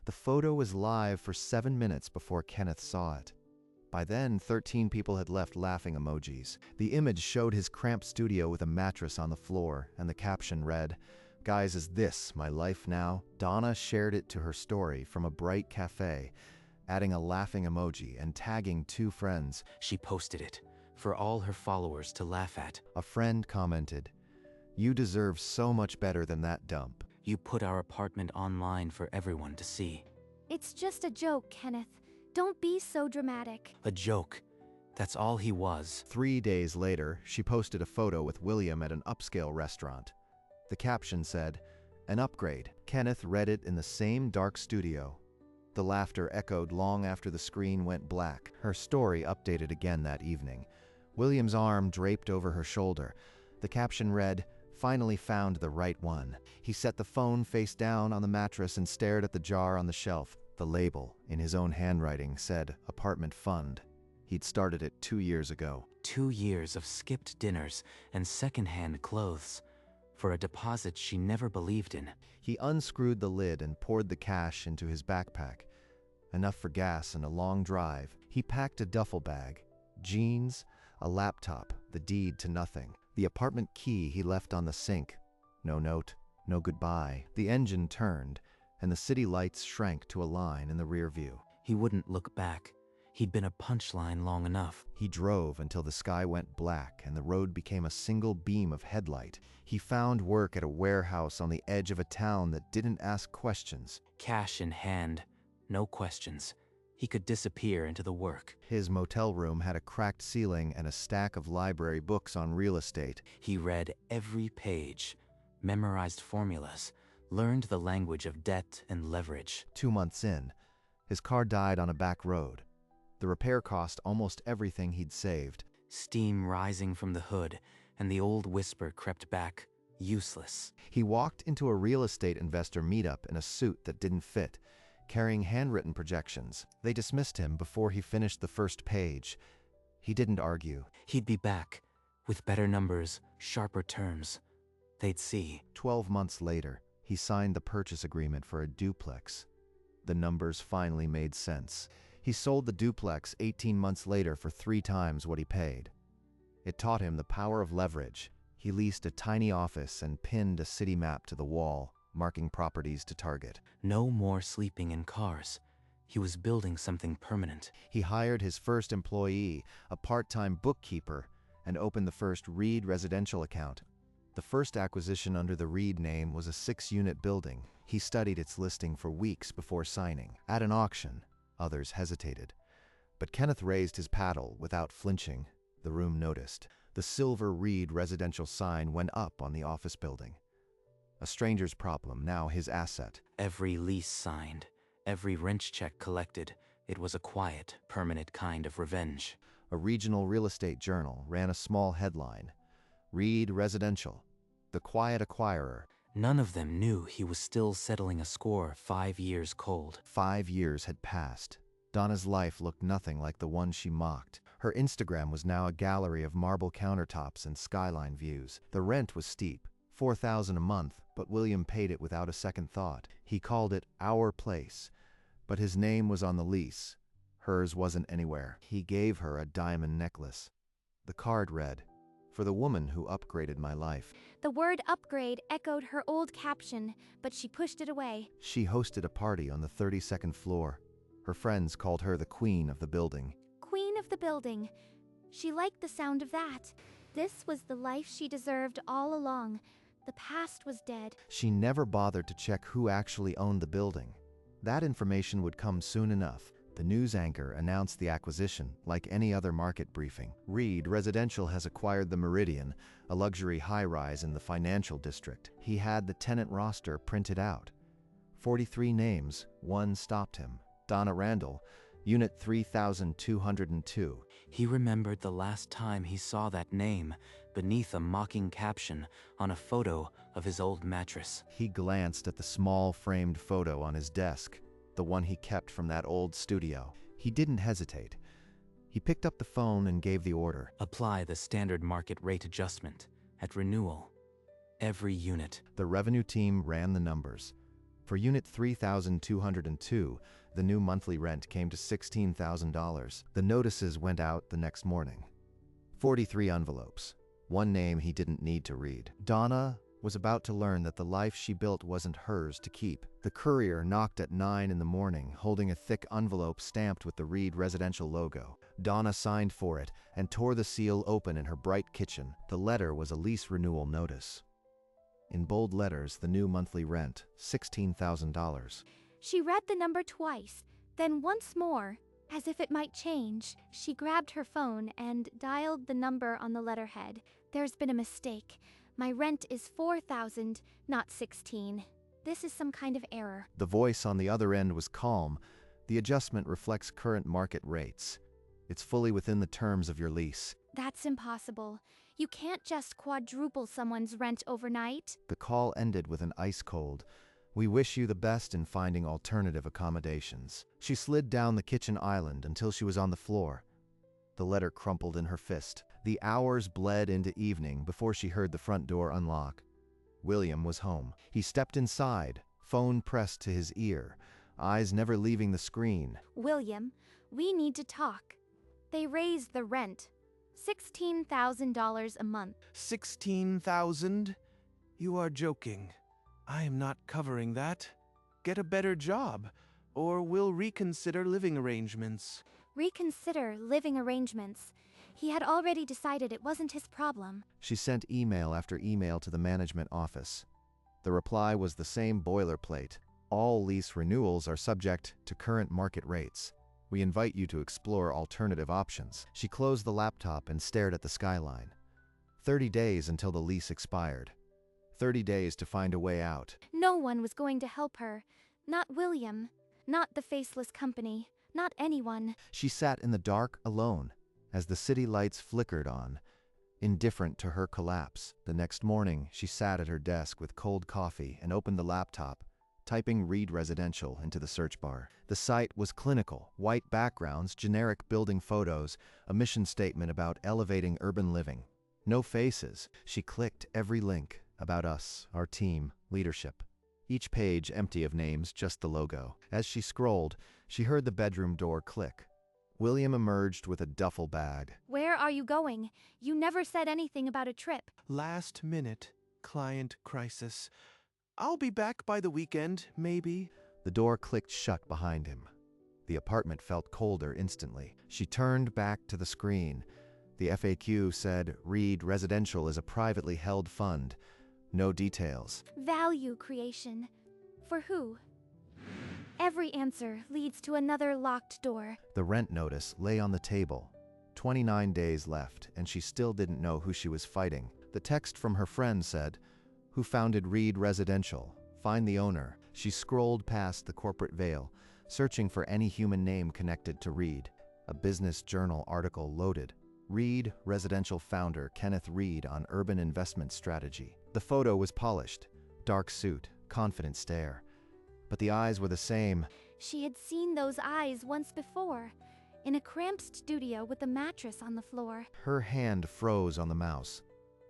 The photo was live for 7 minutes before Kenneth saw it. By then, 13 people had left laughing emojis. The image showed his cramped studio with a mattress on the floor, and the caption read, "Guys, is this my life now?" Donna shared it to her story from a bright cafe, adding a laughing emoji and tagging 2 friends. She posted it for all her followers to laugh at. A friend commented, "You deserve so much better than that dump." You put our apartment online for everyone to see. It's just a joke, Kenneth. Don't be so dramatic. A joke. That's all he was. 3 days later, she posted a photo with William at an upscale restaurant. The caption said, "An upgrade." Kenneth read it in the same dark studio. The laughter echoed long after the screen went black. Her story updated again that evening. William's arm draped over her shoulder. The caption read, "Finally found the right one." He set the phone face down on the mattress and stared at the jar on the shelf. The label, in his own handwriting, said Apartment Fund. He'd started it 2 years ago. 2 years of skipped dinners and second-hand clothes for a deposit she never believed in. He unscrewed the lid and poured the cash into his backpack. Enough for gas and a long drive. He packed a duffel bag, jeans, a laptop, the deed to nothing. The apartment key he left on the sink. No note, no goodbye. The engine turned, and the city lights shrank to a line in the rear view. He wouldn't look back. He'd been a punchline long enough. He drove until the sky went black and the road became a single beam of headlight. He found work at a warehouse on the edge of a town that didn't ask questions. Cash in hand, no questions. He could disappear into the work. His motel room had a cracked ceiling and a stack of library books on real estate. He read every page, memorized formulas, learned the language of debt and leverage. 2 months in, his car died on a back road. The repair cost almost everything he'd saved. Steam rising from the hood, and the old whisper crept back, useless. He walked into a real estate investor meetup in a suit that didn't fit, carrying handwritten projections. They dismissed him before he finished the first page. He didn't argue. He'd be back, with better numbers, sharper terms. They'd see. 12 months later, he signed the purchase agreement for a duplex. The numbers finally made sense. He sold the duplex 18 months later for 3 times what he paid. It taught him the power of leverage. He leased a tiny office and pinned a city map to the wall, marking properties to target. No more sleeping in cars. He was building something permanent. He hired his first employee, a part-time bookkeeper, and opened the first Reed residential account. The first acquisition under the Reed name was a 6-unit building. He studied its listing for weeks before signing. At an auction, others hesitated. But Kenneth raised his paddle without flinching. The room noticed. The silver Reed residential sign went up on the office building. A stranger's problem, now his asset. Every lease signed, every rent check collected. It was a quiet, permanent kind of revenge. A regional real estate journal ran a small headline. Reed Residential, the quiet acquirer. None of them knew he was still settling a score 5 years cold. 5 years had passed. Donna's life looked nothing like the one she mocked. Her Instagram was now a gallery of marble countertops and skyline views. The rent was steep, $4,000 a month, but William paid it without a second thought. He called it Our Place, but his name was on the lease. Hers wasn't anywhere. He gave her a diamond necklace. The card read, "For the woman who upgraded my life." The word upgrade echoed her old caption, but she pushed it away. She hosted a party on the 32nd floor. Her friends called her the queen of the building. Queen of the building. She liked the sound of that. This was the life she deserved all along. The past was dead. She never bothered to check who actually owned the building. That information would come soon enough. The news anchor announced the acquisition, like any other market briefing. Reed Residential has acquired the Meridian, a luxury high-rise in the financial district. He had the tenant roster printed out. 43 names, one stopped him. Donna Randall, Unit 3202. He remembered the last time he saw that name beneath a mocking caption on a photo of his old mattress. He glanced at the small framed photo on his desk, the one he kept from that old studio. He didn't hesitate. He picked up the phone and gave the order. Apply the standard market rate adjustment at renewal. Every unit. The revenue team ran the numbers. For Unit 3202, the new monthly rent came to $16,000. The notices went out the next morning. 43 envelopes. One name he didn't need to read. Donna was about to learn that the life she built wasn't hers to keep. The courier knocked at 9 in the morning, holding a thick envelope stamped with the Reed Residential logo. Donna signed for it and tore the seal open in her bright kitchen. The letter was a lease renewal notice. In bold letters, the new monthly rent, $16,000. She read the number twice, then once more, as if it might change. She grabbed her phone and dialed the number on the letterhead. There's been a mistake. My rent is $4,000, not $16,000. This is some kind of error. The voice on the other end was calm. The adjustment reflects current market rates. It's fully within the terms of your lease. That's impossible. You can't just quadruple someone's rent overnight. The call ended with an ice cold. We wish you the best in finding alternative accommodations. She slid down the kitchen island until she was on the floor. The letter crumpled in her fist. The hours bled into evening before she heard the front door unlock. William was home. He stepped inside, phone pressed to his ear, eyes never leaving the screen. William, we need to talk. They raised the rent. $16,000 a month. 16,000? You are joking. I am not covering that. Get a better job, or we'll reconsider living arrangements. Reconsider living arrangements. He had already decided it wasn't his problem. She sent email after email to the management office. The reply was the same boilerplate. All lease renewals are subject to current market rates. We invite you to explore alternative options. She closed the laptop and stared at the skyline. 30 days until the lease expired. 30 days to find a way out. No one was going to help her. Not William. Not the faceless company. Not anyone. She sat in the dark alone as the city lights flickered on, indifferent to her collapse. The next morning, she sat at her desk with cold coffee and opened the laptop, typing Reed Residential into the search bar. The site was clinical, white backgrounds, generic building photos, a mission statement about elevating urban living. No faces. She clicked every link about us, our team, leadership. Each page empty of names, just the logo. As she scrolled, she heard the bedroom door click. William emerged with a duffel bag. Where are you going? You never said anything about a trip. Last minute, client crisis. I'll be back by the weekend, maybe. The door clicked shut behind him. The apartment felt colder instantly. She turned back to the screen. The FAQ said, Reed Residential is a privately held fund. No details. Value creation. For who? Every answer leads to another locked door. The rent notice lay on the table. 29 days left, and she still didn't know who she was fighting. The text from her friend said, Who founded Reed Residential? Find the owner. She scrolled past the corporate veil, searching for any human name connected to Reed. A business journal article loaded. Reed Residential founder Kenneth Reed on urban investment strategy. The photo was polished. Dark suit, confident stare. But the eyes were the same. She had seen those eyes once before, in a cramped studio with a mattress on the floor. Her hand froze on the mouse.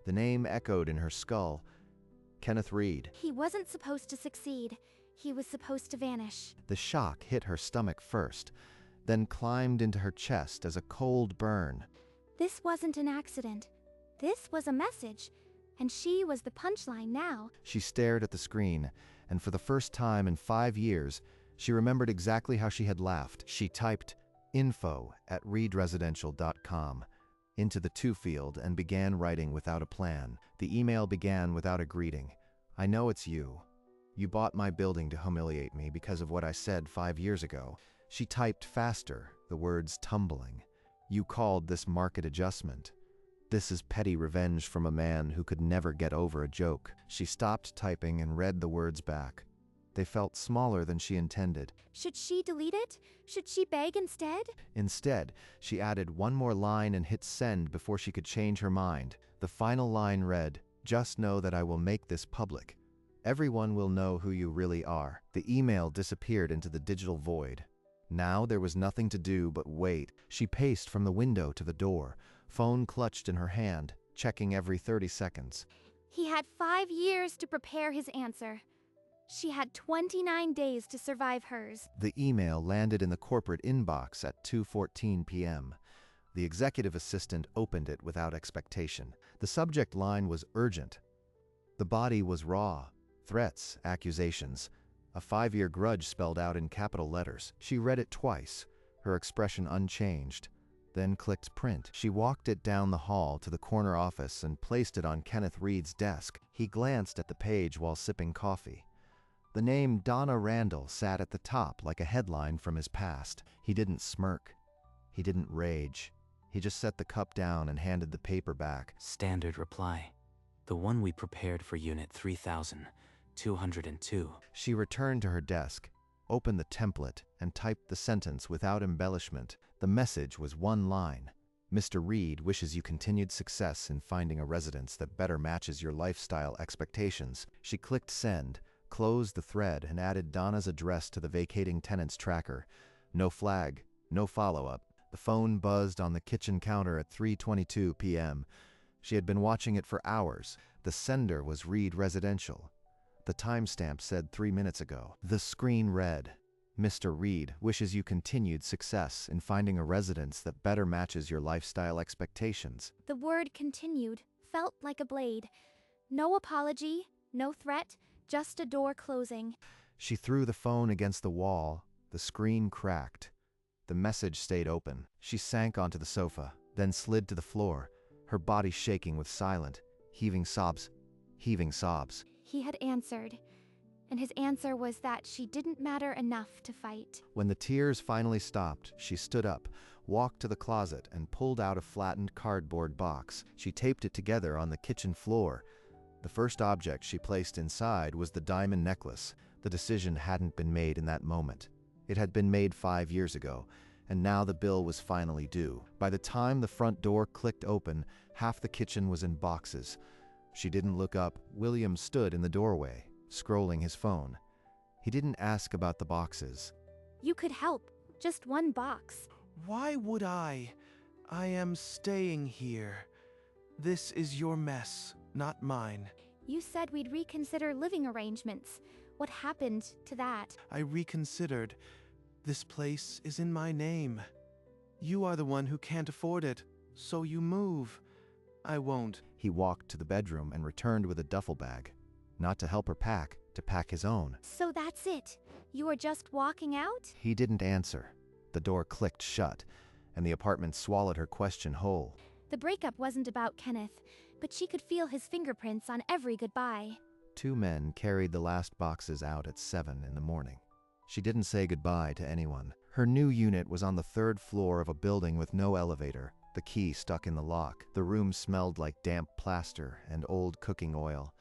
The name echoed in her skull. Kenneth Reed. He wasn't supposed to succeed. He was supposed to vanish. The shock hit her stomach first, then climbed into her chest as a cold burn. This wasn't an accident. This was a message, and she was the punchline now. She stared at the screen, and for the first time in 5 years, she remembered exactly how she had laughed. She typed info@reedresidential.com into the to field and began writing without a plan. The email began without a greeting. I know it's you. You bought my building to humiliate me because of what I said 5 years ago. She typed faster, the words tumbling. You called this market adjustment. This is petty revenge from a man who could never get over a joke. She stopped typing and read the words back. They felt smaller than she intended. Should she delete it? Should she beg instead? Instead, she added one more line and hit send before she could change her mind. The final line read, Just know that I will make this public. Everyone will know who you really are. The email disappeared into the digital void. Now there was nothing to do but wait. She paced from the window to the door, phone clutched in her hand, checking every 30 seconds. He had 5 years to prepare his answer. She had 29 days to survive hers. The email landed in the corporate inbox at 2:14 p.m. The executive assistant opened it without expectation. The subject line was urgent. The body was raw. Threats, accusations. A 5-year grudge spelled out in capital letters. She read it twice, her expression unchanged, then clicked print. She walked it down the hall to the corner office and placed it on Kenneth Reed's desk. He glanced at the page while sipping coffee. The name Donna Randall sat at the top like a headline from his past. He didn't smirk. He didn't rage. He just set the cup down and handed the paper back. Standard reply. The one we prepared for Unit 3202. She returned to her desk, opened the template, and typed the sentence without embellishment. The message was one line. Mr. Reed wishes you continued success in finding a residence that better matches your lifestyle expectations. She clicked send, closed the thread, and added Donna's address to the vacating tenants tracker. No flag, no follow-up. The phone buzzed on the kitchen counter at 3:22 p.m. She had been watching it for hours. The sender was Reed Residential. The timestamp said 3 minutes ago. The screen read, Mr. Reed wishes you continued success in finding a residence that better matches your lifestyle expectations. The word continued felt like a blade. No apology, no threat, just a door closing. She threw the phone against the wall. The screen cracked. The message stayed open. She sank onto the sofa, then slid to the floor, her body shaking with silent, heaving sobs. He had answered, and his answer was that she didn't matter enough to fight. When the tears finally stopped, she stood up, walked to the closet, and pulled out a flattened cardboard box. She taped it together on the kitchen floor. The first object she placed inside was the diamond necklace. The decision hadn't been made in that moment. It had been made 5 years ago, and now the bill was finally due. By the time the front door clicked open, half the kitchen was in boxes. She didn't look up. William stood in the doorway, scrolling his phone. He didn't ask about the boxes. You could help. Just one box. Why would I? I am staying here. This is your mess, not mine. You said we'd reconsider living arrangements. What happened to that? I reconsidered. This place is in my name. You are the one who can't afford it, so you move. I won't. He walked to the bedroom and returned with a duffel bag. Not to help her pack, to pack his own. So that's it? You were just walking out? He didn't answer. The door clicked shut, and the apartment swallowed her question whole. The breakup wasn't about Kenneth, but she could feel his fingerprints on every goodbye. 2 men carried the last boxes out at 7 in the morning. She didn't say goodbye to anyone. Her new unit was on the 3rd floor of a building with no elevator, the key stuck in the lock. The room smelled like damp plaster and old cooking oil.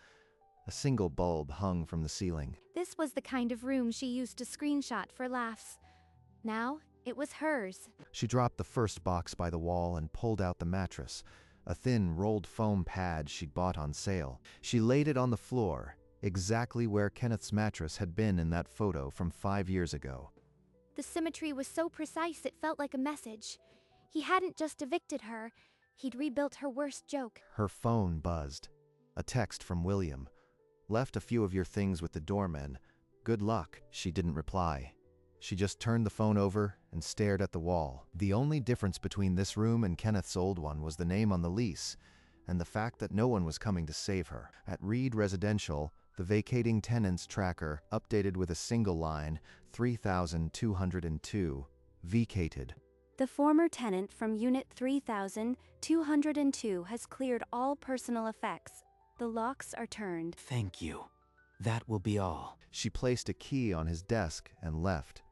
A single bulb hung from the ceiling. This was the kind of room she used to screenshot for laughs. Now, it was hers. She dropped the first box by the wall and pulled out the mattress, a thin, rolled foam pad she'd bought on sale. She laid it on the floor, exactly where Kenneth's mattress had been in that photo from 5 years ago. The symmetry was so precise it felt like a message. He hadn't just evicted her, he'd rebuilt her worst joke. Her phone buzzed. A text from William. Left a few of your things with the doorman. Good luck. She didn't reply. She just turned the phone over and stared at the wall. The only difference between this room and Kenneth's old one was the name on the lease, and the fact that no one was coming to save her. At Reed Residential, the vacating tenants tracker updated with a single line, 3202, vacated. The former tenant from Unit 3202 has cleared all personal effects. The locks are turned. Thank you. That will be all. She placed a key on his desk and left.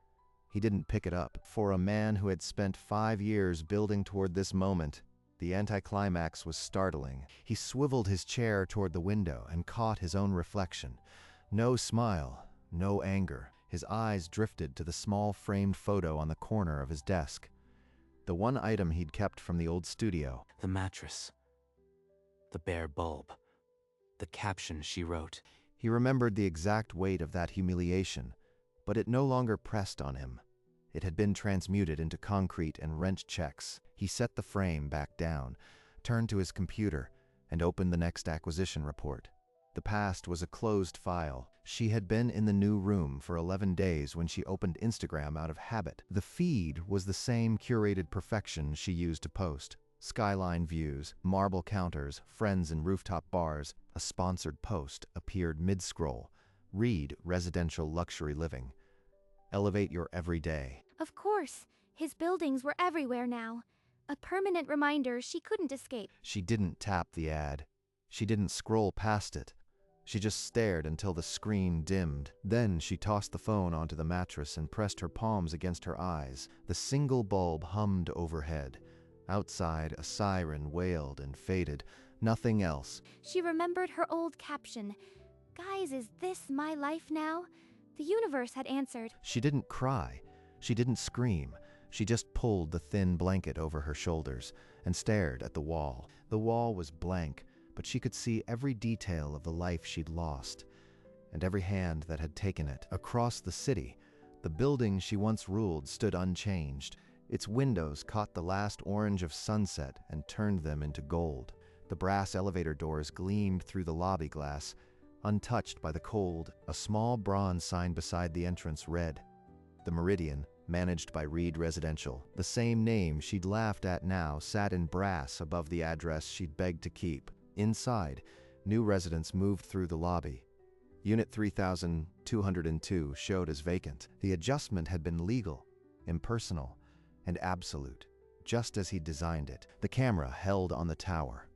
He didn't pick it up. For a man who had spent 5 years building toward this moment, the anticlimax was startling. He swiveled his chair toward the window and caught his own reflection. No smile, no anger. His eyes drifted to the small framed photo on the corner of his desk. The one item he'd kept from the old studio. The mattress. The bare bulb. The caption she wrote. He remembered the exact weight of that humiliation, but it no longer pressed on him. It had been transmuted into concrete and rent checks. He set the frame back down, turned to his computer, and opened the next acquisition report. The past was a closed file. She had been in the new room for 11 days when she opened Instagram out of habit. The feed was the same curated perfection she used to post. Skyline views, marble counters, friends in rooftop bars. A sponsored post appeared mid-scroll. Read residential luxury living. Elevate your everyday. Of course, his buildings were everywhere now. A permanent reminder she couldn't escape. She didn't tap the ad. She didn't scroll past it. She just stared until the screen dimmed. Then she tossed the phone onto the mattress and pressed her palms against her eyes. The single bulb hummed overhead. Outside, a siren wailed and faded. Nothing else. She remembered her old caption. Guys, is this my life now? The universe had answered. She didn't cry. She didn't scream. She just pulled the thin blanket over her shoulders and stared at the wall. The wall was blank, but she could see every detail of the life she'd lost, and every hand that had taken it. Across the city, the building she once ruled stood unchanged. Its windows caught the last orange of sunset and turned them into gold. The brass elevator doors gleamed through the lobby glass, untouched by the cold. A small bronze sign beside the entrance read, "The Meridian, managed by Reed Residential." The same name she'd laughed at now sat in brass above the address she'd begged to keep. Inside, new residents moved through the lobby. Unit 3202 showed as vacant. The adjustment had been legal, impersonal, and absolute, just as he designed it. The camera held on the tower.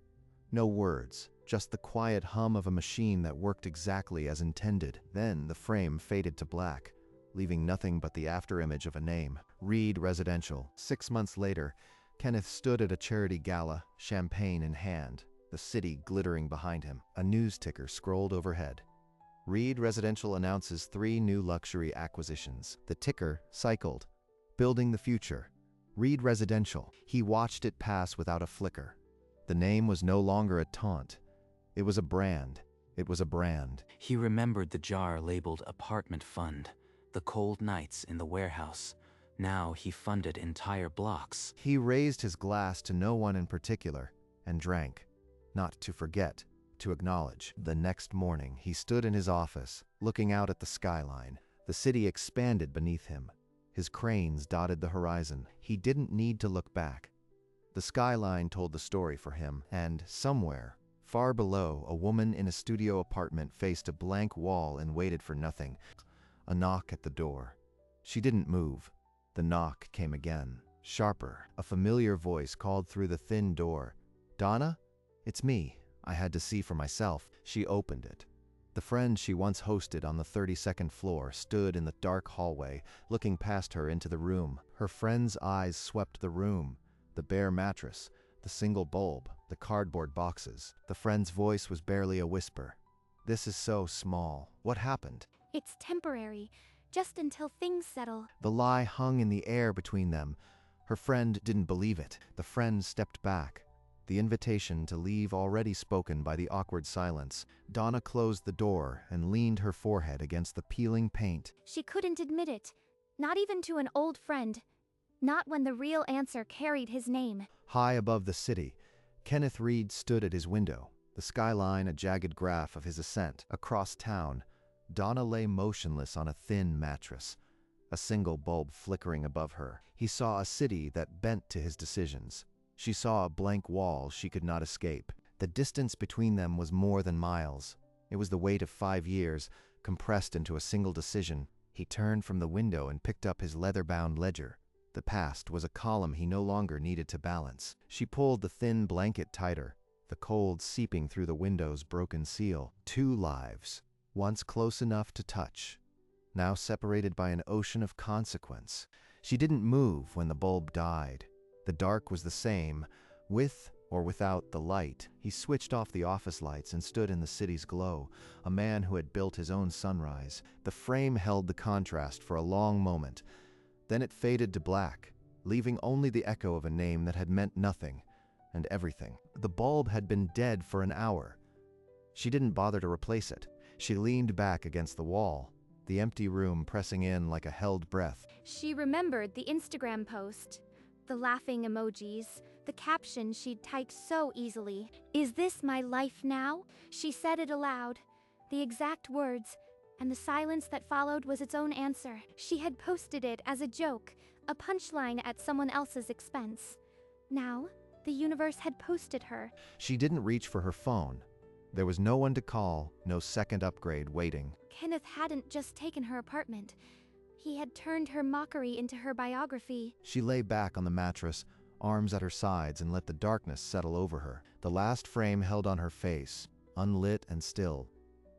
No words, just the quiet hum of a machine that worked exactly as intended. Then the frame faded to black, leaving nothing but the afterimage of a name, Reed Residential. 6 months later, Kenneth stood at a charity gala, champagne in hand, the city glittering behind him. A news ticker scrolled overhead. Reed Residential announces 3 new luxury acquisitions. The ticker cycled. Building the future. Reed Residential. He watched it pass without a flicker. The name was no longer a taunt. It was a brand. It was a brand. He remembered the jar labeled Apartment Fund, the cold nights in the warehouse. Now he funded entire blocks. He raised his glass to no one in particular and drank. Not to forget, to acknowledge. The next morning, he stood in his office, looking out at the skyline. The city expanded beneath him. His cranes dotted the horizon. He didn't need to look back. The skyline told the story for him, and somewhere, far below, a woman in a studio apartment faced a blank wall and waited for nothing. A knock at the door. She didn't move. The knock came again, sharper. A familiar voice called through the thin door. "Donna? It's me. I had to see for myself." She opened it. The friend she once hosted on the 32nd floor stood in the dark hallway, looking past her into the room. Her friend's eyes swept the room. The bare mattress, the single bulb, the cardboard boxes. The friend's voice was barely a whisper. "This is so small. What happened?" It's temporary, just until things settle. The lie hung in the air between them. Her friend didn't believe it. The friend stepped back, the invitation to leave already spoken by the awkward silence. Donna closed the door and leaned her forehead against the peeling paint. She couldn't admit it, not even to an old friend. Not when the real answer carried his name. High above the city, Kenneth Reed stood at his window, the skyline a jagged graph of his ascent. Across town, Donna lay motionless on a thin mattress, a single bulb flickering above her. He saw a city that bent to his decisions. She saw a blank wall she could not escape. The distance between them was more than miles. It was the weight of 5 years, compressed into a single decision. He turned from the window and picked up his leather-bound ledger. The past was a column he no longer needed to balance. She pulled the thin blanket tighter, the cold seeping through the window's broken seal. 2 lives, once close enough to touch, now separated by an ocean of consequence. She didn't move when the bulb died. The dark was the same, with or without the light. He switched off the office lights and stood in the city's glow, a man who had built his own sunrise. The frame held the contrast for a long moment. Then it faded to black, leaving only the echo of a name that had meant nothing and everything. The bulb had been dead for an hour. She didn't bother to replace it. She leaned back against the wall, the empty room pressing in like a held breath. She remembered the Instagram post, the laughing emojis, the caption she'd typed so easily. "Is this my life now?" She said it aloud, the exact words, and the silence that followed was its own answer. She had posted it as a joke, a punchline at someone else's expense. Now, the universe had posted her. She didn't reach for her phone. There was no one to call, no second upgrade waiting. Kenneth hadn't just taken her apartment. He had turned her mockery into her biography. She lay back on the mattress, arms at her sides, and let the darkness settle over her. The last frame held on her face, unlit and still.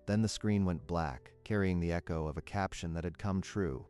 Then the screen went black, carrying the echo of a caption that had come true.